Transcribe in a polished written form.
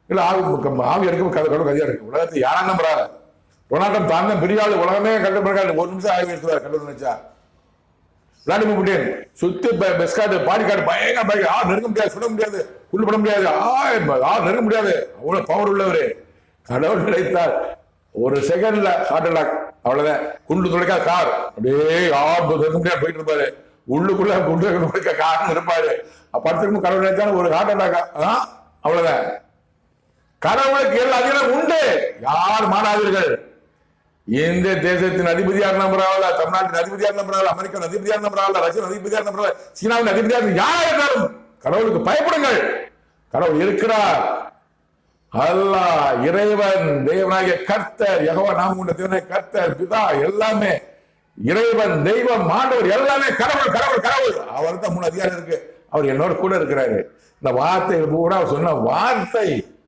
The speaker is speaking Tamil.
இல்ல ஆவி எடுக்கும் கடவுள் கதியா இருக்கு. உலகத்தை யாரா நம்புறாங்க? டொனால்ட் தான் தான் பெரிய ஆள், உலகமே கண்டுபிடிக்காது. ஒரு நிமிஷம் ஆவி எடுத்துவார் கடவுள் நினைச்சா. விளாடிமிர் புட்டின் சுத்தி பெஸ்கார்டு பாடிக்கார்டு பயங்கர நெருங்க முடியாது, சுட முடியாது, புல்லு பட முடியாது, நெருங்க முடியாது, அவ்வளவு பவர் உள்ளவரு. கடவுள் நினைத்தார் ஒரு செகண்ட்ல ஹார்ட் அட்டாக், அவ்வளவுதான். குண்டு துளைக்கா கார் அப்படியே நெருங்க முடியாது போயிட்டு இருப்பாரு. உள்ளுக்குள்ள குண்டு துளைக்க கார் இருப்பாரு. படத்துக்கு கடவுள் நினைத்தாலும் ஒரு ஹார்ட் அட்டாக், அவ்வளவுதான். கடவுளுக்கு எல்லா அதிகாரம் உண்டு, யார் மாறாதீர்கள். எந்த தேசத்தின் அதிபதியாக நம்புறாங்களா, தமிழ்நாட்டின் அதிபதியாக நம்புறாங்களா, அமெரிக்கன் அதிபதியாக நம்புறாங்களா, ரஷ்யன் அதிபதியாக நம்புறாங்க, சீனாவின் அதிபதியாக யாரா இருந்தாலும் கடவுளுக்கு பயப்படுங்கள். கடவுள் இருக்கிறார். அல்லாஹ் இறைவன், தேவனாகிய கர்த்தர், யெகோவா நாமம் கொண்ட தேவனாகிய கர்த்தர், பிதா, எல்லாமே இறைவன், தெய்வம், ஆண்டவர், எல்லாமே கடவுள் கடவுள் கடவுள். அவர் தான் 3 அதிகாரம் இருக்கு. அவர் என்னோட கூட இருக்கிறாரு. இந்த வார்த்தை கூட அவர் சொன்ன வார்த்தை